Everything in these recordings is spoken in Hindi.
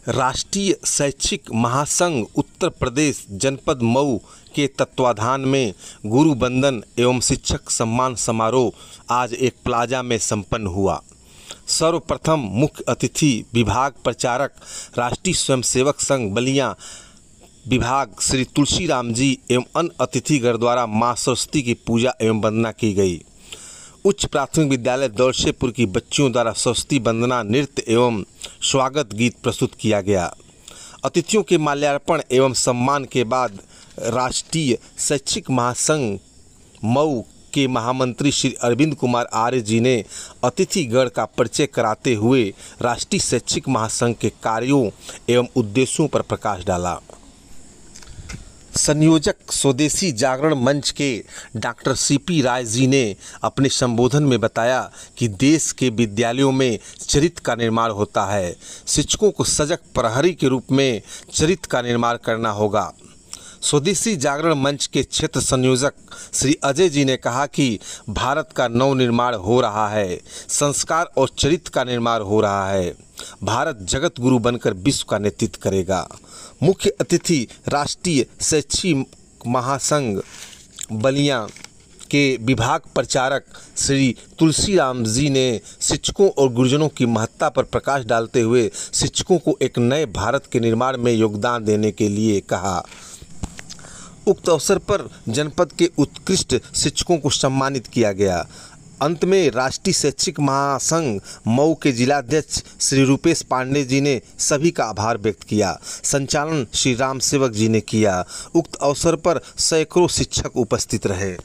राष्ट्रीय शैक्षिक महासंघ उत्तर प्रदेश जनपद मऊ के तत्वाधान में गुरु वंदन एवं शिक्षक सम्मान समारोह आज एक प्लाजा में संपन्न हुआ। सर्वप्रथम मुख्य अतिथि विभाग प्रचारक राष्ट्रीय स्वयंसेवक संघ बलिया विभाग श्री तुलसीराम जी एवं अन्य अतिथिगण द्वारा मां सरस्वती की पूजा एवं वंदना की गई। उच्च प्राथमिक विद्यालय दौलतपुर की बच्चियों द्वारा सरस्वती वंदना नृत्य एवं स्वागत गीत प्रस्तुत किया गया। अतिथियों के माल्यार्पण एवं सम्मान के बाद राष्ट्रीय शैक्षिक महासंघ मऊ के महामंत्री श्री अरविंद कुमार आर्य जी ने अतिथिगण का परिचय कराते हुए राष्ट्रीय शैक्षिक महासंघ के कार्यों एवं उद्देश्यों पर प्रकाश डाला। संयोजक स्वदेशी जागरण मंच के डॉक्टर सीपी राय जी ने अपने संबोधन में बताया कि देश के विद्यालयों में चरित्र का निर्माण होता है। शिक्षकों को सजग प्रहरी के रूप में चरित्र का निर्माण करना होगा। स्वदेशी जागरण मंच के क्षेत्र संयोजक श्री अजय जी ने कहा कि भारत का नव निर्माण हो रहा है, संस्कार और चरित्र का निर्माण हो रहा है। भारत जगत गुरु बनकर विश्व का नेतृत्व करेगा। मुख्य अतिथि राष्ट्रीय शैक्षिक महासंघ बलिया के विभाग प्रचारक श्री तुलसीराम जी ने शिक्षकों और गुरुजनों की महत्ता पर प्रकाश डालते हुए शिक्षकों को एक नए भारत के निर्माण में योगदान देने के लिए कहा। उक्त अवसर पर जनपद के उत्कृष्ट शिक्षकों को सम्मानित किया गया। अंत में राष्ट्रीय शैक्षिक महासंघ मऊ के जिलाध्यक्ष श्री रूपेश पांडे जी ने सभी का आभार व्यक्त किया। संचालन श्री राम सेवक जी ने किया। उक्त अवसर पर सैकड़ों शिक्षक उपस्थित रहे।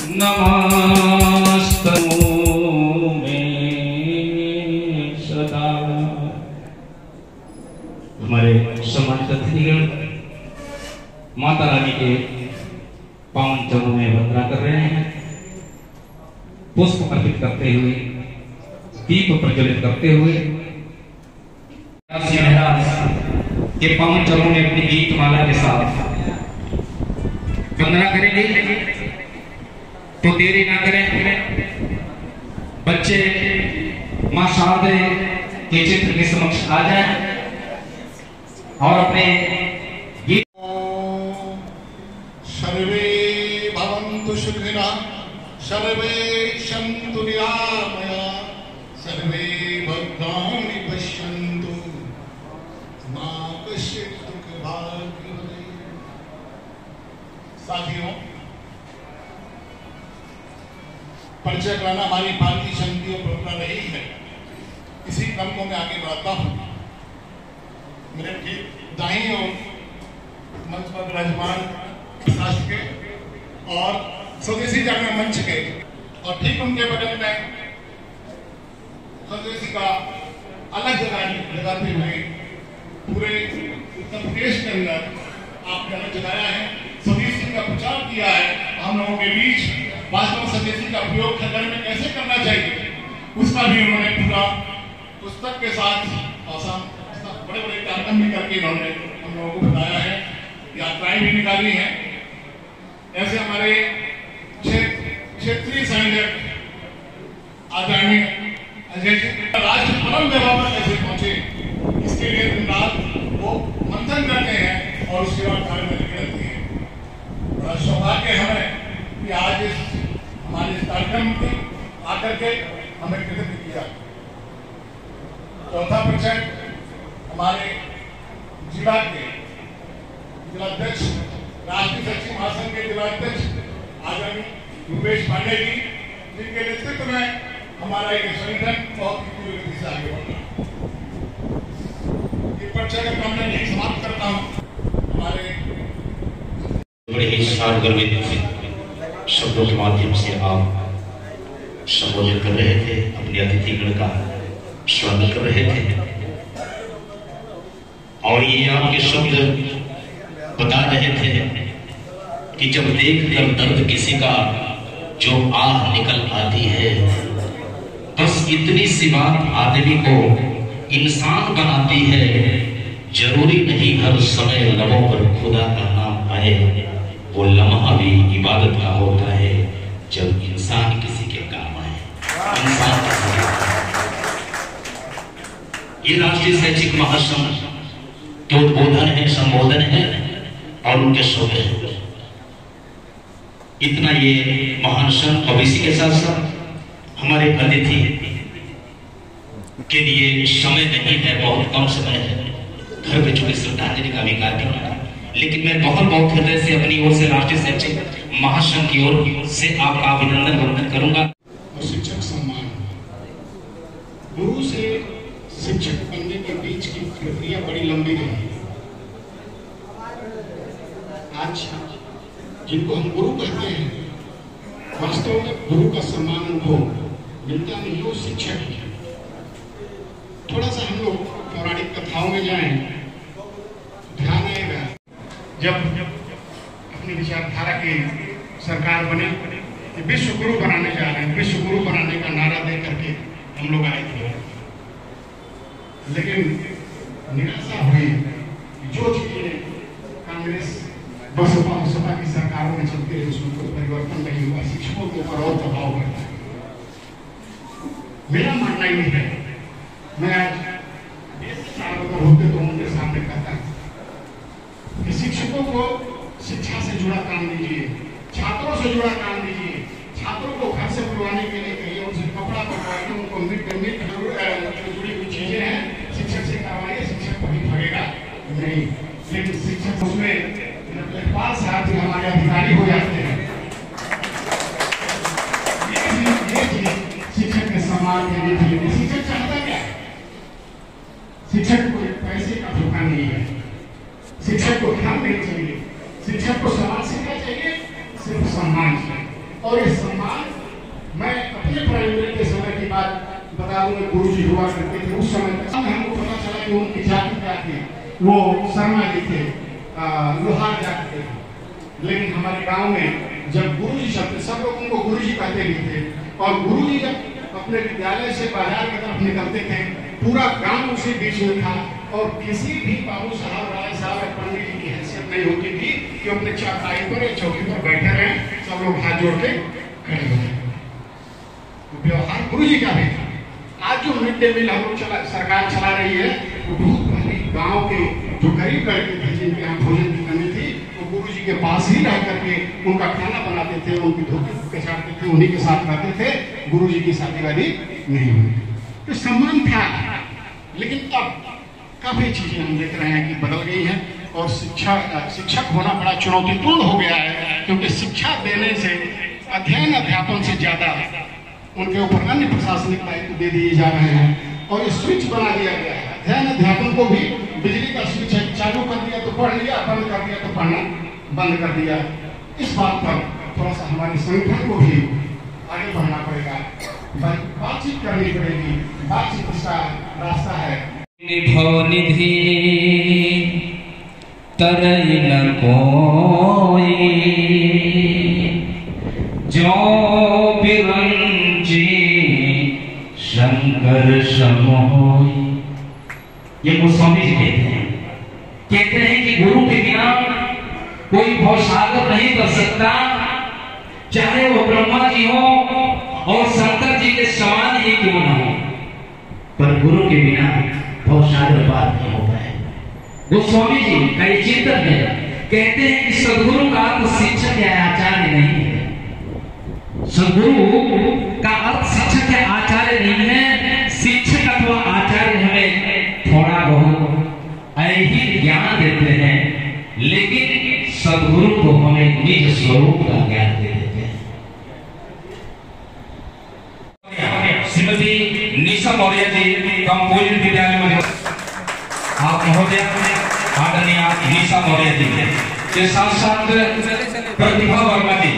नमस्तमो मे सदा। हमारे सम्मानित अतिथिगण माता रानी के पावन चरणों में वंदना कर रहे हैं, पुष्प अर्पित करते हुए, दीप प्रज्वलित करते हुए महाराज के पावन चरणों में अपनी गीत माला के साथ वंदना करेंगे। तो देरी ना करें, बच्चे मां शारदे के चित्र के समक्ष आ जाएं और अपने गीत। सर्वे भवन्तु सुखिनः, सर्वे सन्तु निरामया, सर्वे भद्राणि पश्यन्तु मा कश्चित् दुःखभाग् भवेत्। साथियों, परिचय कराना हमारी भारतीय संघीय परंपरा रही है। इसी क्रम को मैं आगे बढ़ाता हूँ। मेरे ठीक दाहिनी ओर मंच पर विराजमान राष्ट्र के और स्वदेशी जागरण मंच के, और ठीक उनके बगल में स्वदेशी का अलग जगाते हुए पूरे उत्तर प्रदेश के अंदर आपने अलग जगाया है, स्वदेशी का प्रचार किया है। हम लोगों के बीच वास्तव में स्वदेशी का प्रयोग घर में कैसे करना चाहिए उसका भी उन्होंने पूरा पुस्तक के साथ बड़े बड़े कार्यक्रम भी करके इन्होंने हम लोगों को बताया है, यात्राएं भी निकाली हैं। ऐसे हमारे क्षेत्रीय संयोजक आदरणीय अजय जी राष्ट्र परम वैभव पर कैसे पहुंचे, इसके लिए दिन रात वो मंथन करते हैं और उसके बाद कार्य में लगे रहते हैं। बड़ा सौभाग्य है हमें कि आज हमारे इस कार्यक्रम में आकर के हमें कृतज्ञ किया। चौथा परिचय हमारे जिलाध्यक्ष राष्ट्रीय सचिव महासंघ के जिलाध्यक्ष आदरणीय रूपेश पांडे जी, जिनके नेतृत्व में हमारा एक संगठन बहुत ही पूरी गति से आगे बढ़ रहा है। ये परिचय का काम मैं यही समाप्त करता हूँ। हमारे बड़े ही सारगर्भित शब्दों के माध्यम से आप संबोधित कर रहे थे, अपने अतिथिगण का स्वागत कर रहे थे, और ये आपके शब्द बता रहे थे कि जब देख कर दर्द किसी का जो आह निकल आती है, बस इतनी सी बात आदमी को इंसान बनाती है। जरूरी नहीं हर समय लबों पर खुदा का नाम आए, वो लम्हा भी इबादत का होता है जब इंसान किसी के काम आए। इंसान ये राष्ट्रीय शैक्षिक महासंघ के उद्बोधन है, संबोधन है और उनके शब्द है। इतना ये महान संघ और इसी के साथ साथ हमारे अतिथि के लिए समय नहीं है, बहुत कम समय है। घर पे चुके श्रद्धांजलि का भी कार्यक्रम है, लेकिन मैं बहुत हृदय से अपनी ओर से राष्ट्रीय शैक्षिक महासंघ की ओर से आपका अभिनंदन वंदन करूंगा। शिक्षक सम्मान, गुरु से शिक्षक बनने के बीच की प्रक्रिया बड़ी लंबी रही है। आज जिनको हम गुरु कहते हैं, वास्तव में गुरु का सम्मान उनको मिलता नहीं, वो शिक्षक है। थोड़ा सा हम लोग पौराणिक कथाओं में जाएं, ध्यान आएगा जब अपनी विचारधारा की सरकार बने कि विश्व गुरु बनाने जा रहे हैं, विश्व गुरु बनाने का नारा दे करके हम लोग आए थे। लेकिन निराशा हुई, जो चीजें कांग्रेस बसपा की सरकारों में चलती रही उसमें कोई परिवर्तन नहीं हुआ, शिक्षकों के ऊपर और दबाव बढ़ता है। मेरा मानना ही है, मैं आज 20 साल अगर होते तो उनके सामने कहता कि शिक्षकों को शिक्षा से जुड़ा काम दीजिए, छात्रों से जुड़ा काम दीजिए, छात्रों को घर से बुलवाने के लिए कहिए, उनसे कपड़ा पकड़ाइए, उनको मिड डे मील जुड़ी हुई चीजें हैं शिक्षक से करवाइए, शिक्षक कभी भगेगा नहीं। लेकिन शिक्षक उसमें लेखपाल साहब भी हमारे अधिकारी हो जाते हैं। ये चीज शिक्षक के सम्मान के लिए शिक्षक चाहता क्या है? शिक्षक को पैसे का धोखा नहीं है, शिक्षक को ध्यान नहीं चाहिए, शिक्षक को समाज से क्या चाहिए? सिर्फ सम्मान चाहिए। और ये सम्मान मैं अपने प्राइमरी के समय की बात बता दूं, गुरुजी हुआ करते थे उस समय तक हमको पता चला कि उनकी जाति क्या थी। वो शर्मा जी थे, लोहार जाति थे। लेकिन हमारे गांव में जब गुरुजी शब्द, सब लोग उनको गुरुजी कहते भी थे, और गुरुजी जब अपने विद्यालय से बाजार की तरफ निकलते थे पूरा गांव उसी बीच में था, और किसी भी बाबू साहब, राय साहब या पंडित जी की हैसियत नहीं होती थी कि अपने चारपाई पर या चौकी पर बैठे रहे, सब लोग हाथ जोड़ के खड़े हो गए। व्यवहार गुरुजी का भी था। आज जो मिड डे मील हम लोग सरकार चला रही है, वो बहुत पहले गांव के जो गरीब लड़के थे जिनके यहाँ भोजन की कमी थी, वो गुरुजी के पास ही रह करके उनका खाना बनाते थे, उनकी धोती कचाड़ते थे, उन्हीं के साथ रहते थे। गुरुजी की शादी वादी नहीं हुई, तो सम्मान था। लेकिन अब काफी चीजें हम देख रहे हैं कि बदल गई हैं, और शिक्षक होना बड़ा चुनौतीपूर्ण हो गया है, क्योंकि शिक्षा देने से, अध्ययन अध्यापन से ज्यादा उनके ऊपर अन्य प्रशासनिक दायित्व दे दिए जा रहे हैं, और ये स्विच बना दिया गया है। अध्ययन अध्यापन को भी बिजली का स्विच चालू कर दिया तो पढ़ लिया, बंद कर दिया तो पढ़ना बंद कर दिया। इस बात पर थोड़ा सा हमारे संगठन को भी आगे बढ़ना पड़ेगा, बातचीत करनी पड़ेगी। बातचीत इसका रास्ता है। निधि तरई न कोई, जो बिरंजी शंकर समोई। ये गोस्वामी जी कहते हैं कि गुरु के बिना कोई भवसागर नहीं कर सकता, चाहे वो ब्रह्मा जी हो और शंकर जी के समान ही क्यों न हो, पर गुरु के बिना भवसागर पार नहीं होता है। गोस्वामी जी कई चिंतन है, कहते हैं कि सदगुरु का अर्थ शिक्षक या आचार्य नहीं है। सदगुरु का अर्थ शिक्षक या आचार्य नहीं है। शिक्षक अथवा आचार्य हमें थोड़ा बहुत ऐहिक ज्ञान देते हैं, लेकिन सदगुरु को हमें निज स्वरूप का ज्ञान दे देते हैं। श्रीमती निशा मौर्य जी कंपोजिट विद्यालय में आप महोदय आदरणीय निशा मौर्य जी के साथ साथ प्रतिभा वर्मा जी,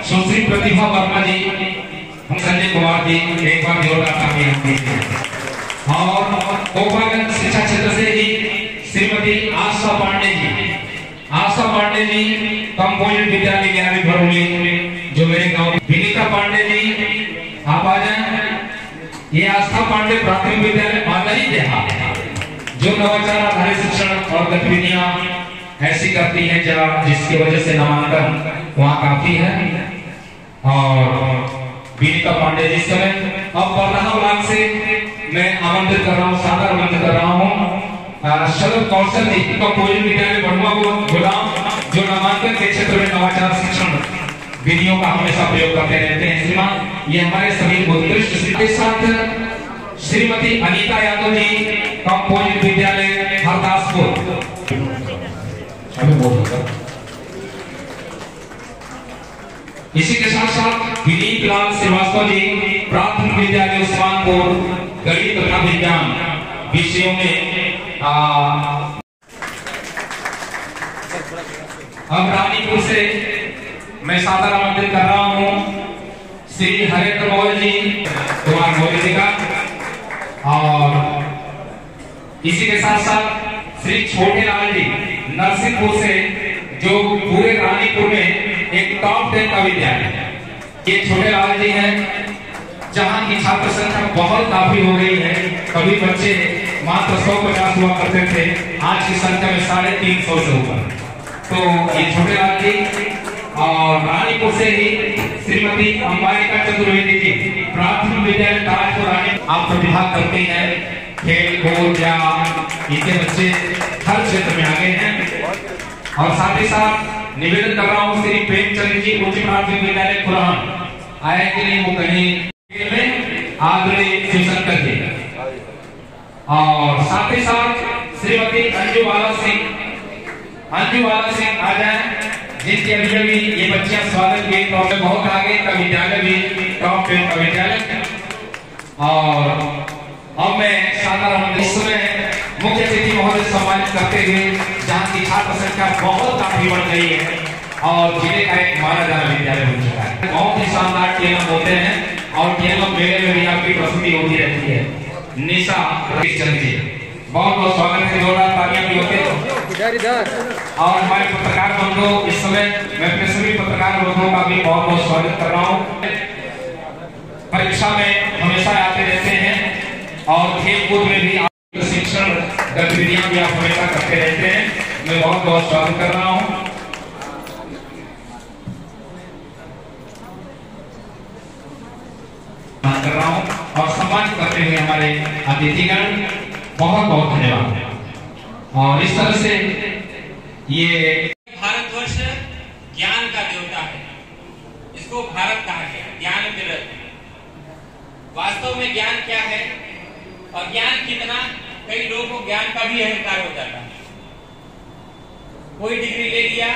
सुश्री प्रतिभा वर्मा जी, हम संजय कुमार जी, एक बार जोरदार तालियां। और गोपालगंज शिक्षा क्षेत्र से ही श्रीमती आशा पांडे जी, आशा पांडे जी कंपोजिट विद्यालय 11वीं भरोली जो मेरे गांव। विनीता पांडे जी आप आ जाए। ये आस्था पांडे प्राथमिक विद्यालय मालरी देहात जो नवाचार आधारित शिक्षण और गतिविधियां ऐसी करती हैं जिसकी वजह से नामांकन वहाँ काफी है। और विनीता पांडे जी समय अब बरहा ब्लॉक से मैं आमंत्रित कर रहा हूँ, सादर आमंत्रित कर रहा हूँ शरद कौशल जी कंपोजिट विद्यालय बड़ुआ गुड़गांव जो नामांकन के क्षेत्र में नवाचार शिक्षण विधियों का हमेशा प्रयोग करते रहते हैं। श्रीमान ये हमारे सभी उत्कृष्ट के साथ श्रीमती अनीता यादव जी कंपोजिट विद्यालय हरदासपुर। इसी के साथ साथ विनीत लाल श्रीवास्तव जी प्राथमिक विद्यालय उस्मानपुर गणित तथा विज्ञान विषयों में अब रानीपुर से मैं सादर आमंत्रित कर रहा हूँ श्री हरेंद्र मौर्य जी, कुमार मौर्य जी का। और इसी के साथ साथ श्री छोटे लाल जी नरसिंहपुर से जो पूरे रानीपुर में एक टॉप 10 का विद्यालय। ये छोटे लाल जी हैं जहाँ की छात्र संख्या बहुत काफी हो गई है। कभी बच्चे मात्र 150 हुआ करते थे, आज की संख्या में 350 से ऊपर। तो ये छोटे लाल जी और रानीपुर से ही श्रीमती अंबालिका चतुर्वेदी जी प्राथमिक विद्यालय ताजपुर रानी। आप प्रतिभाग करते हैं खेल कूद या इनके बच्चे हर क्षेत्र में आगे हैं। और साथ ही साथ निवेदन कर रहा हूँ श्री प्रेमचंद जी उच्च प्राथमिक विद्यालय खुरान आए कि नहीं वो कहीं में आदरणीय शिवशंकर जी। और साथ ही साथ श्रीमती अंजू बाला सिंह आ जाए जिसके अभी ये बच्चियां स्वागत के तौर पर बहुत आगे का विद्यालय भी टॉप 10 का विद्यालय। और अब मैं साधारण इसमें मुख्य अतिथि महोदय सम्मानित करते हुए जहाँ की छात्र संख्या बहुत काफी बढ़ गई है और जिले का एक माना जाना विद्यालय बन चुका है। बहुत ही शानदार टीएम होते हैं और टीएम मेले में भी आपकी प्रस्तुति होती रहती है। निशा चंद जी, बहुत बहुत स्वागत है, जोरदार तालियां भी होते हैं। और हमारे पत्रकार बंधु, इस समय मैं अपने सभी पत्रकार बंधुओं का भी बहुत बहुत स्वागत कर रहा हूँ। परीक्षा में हमेशा आते रहते हैं और खेल कूद में भी शिक्षण गतिविधियां भी आप हमेशा करते रहते हैं। मैं बहुत बहुत स्वागत कर रहा हूँ। और सम्मान करते हुए हमारे अतिथिगण बहुत बहुत धन्यवाद। और इस तरह से ये भारतवर्ष ज्ञान का देवता है, इसको भारत कहा गया, ज्ञान के रत्न। वास्तव में ज्ञान क्या है और ज्ञान कितना, कई लोगों को ज्ञान का भी अहंकार हो जाता है। कोई डिग्री ले लिया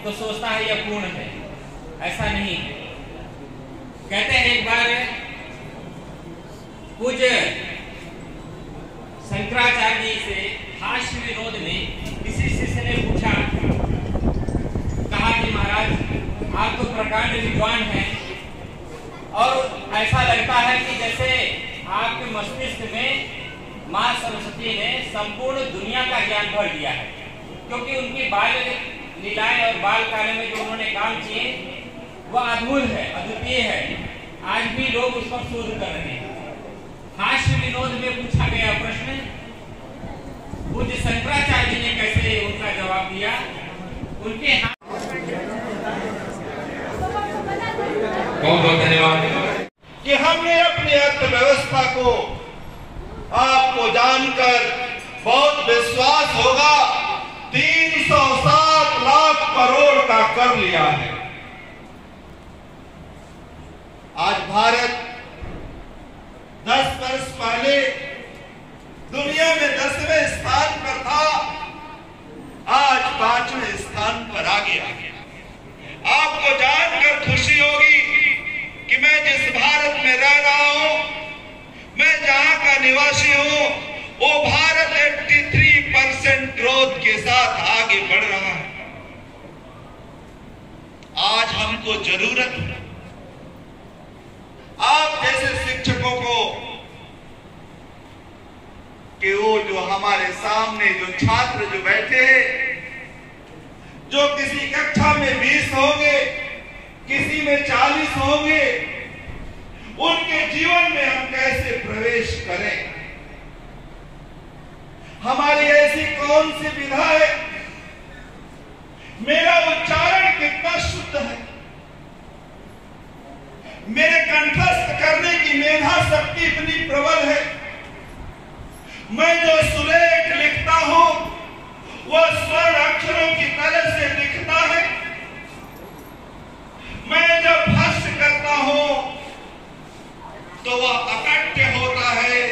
तो सोचता है यह पूर्ण है, ऐसा नहीं है। कहते हैं एक बार पूज्य शंकराचार्य जी से हास्य विनोद में किसी शिष्य ने पूछा, कहा कि महाराज आप तो प्रकांड विद्वान हैं और ऐसा लगता है कि जैसे आपके मस्तिष्क में मां सरस्वती ने संपूर्ण दुनिया का ज्ञान भर दिया है, क्योंकि उनकी बाल लीलाएं और बाल काले में जो उन्होंने काम किए वह अद्भुत है, अद्वितीय है। आज भी लोग उस पर शोध कर रहे हैं। हास्य विनोद में पूछा गया प्रश्न, पूज्य शंकराचार्य जी ने कैसे उनका जवाब दिया। उनके बहुत बहुत धन्यवाद कि हमने अपनी अर्थव्यवस्था को आपको जानकर बहुत विश्वास होगा 307 लाख करोड़ का कर लिया है। आज भारत 10 वर्ष पहले दुनिया में 10वें स्थान पर था, आज 5वें स्थान पर आ गया। आपको जानकर खुशी होगी कि मैं जिस भारत में रह रहा हूं, मैं जहां का निवासी हूं, वो भारत 83% ग्रोथ के साथ आगे बढ़ रहा है। आज हमको जरूरत है आप जैसे शिक्षकों को कि वो जो हमारे सामने जो छात्र जो बैठे हैं, जो किसी कक्षा में 20 होंगे, किसी में 40 होंगे, उनके जीवन में हम कैसे प्रवेश करें। हमारी ऐसी कौन सी विधा है, मेरा उच्चारण कितना शुद्ध है, मेरे कंठस्थ करने की मेधा शक्ति इतनी प्रबल है, मैं जो सुलेख लिखता हूं वह स्वर्ण अक्षरों की तरह से लिखता है, मैं जब भाष्य करता हूं तो वह अकट्य होता है।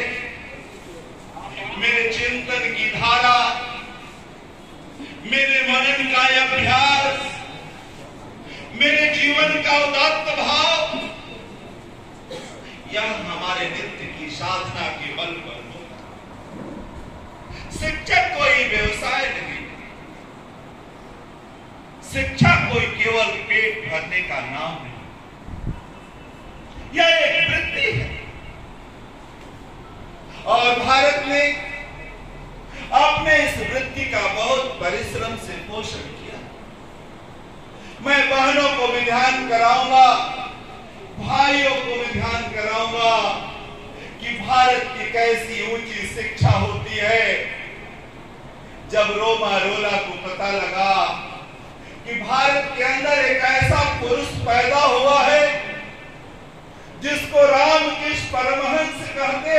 मेरे चिंतन की धारा, मेरे मनन का अभ्यास, मेरे जीवन का उदात्त भाव, यह हमारे नित्य की साधना के बल पर होता। शिक्षक कोई व्यवसाय नहीं, शिक्षा कोई केवल पेट भरने का नाम नहीं, यह एक वृत्ति है। और भारत ने अपने इस वृत्ति का बहुत परिश्रम से पोषण किया। मैं बहनों को भी ध्यान कराऊंगा, भाइयों को भी ध्यान कराऊंगा कि भारत की कैसी ऊंची शिक्षा होती है। जब रोमा रोला को पता लगा कि भारत के अंदर एक ऐसा पुरुष पैदा हुआ है जिसको रामकृष्ण परमहंस कहते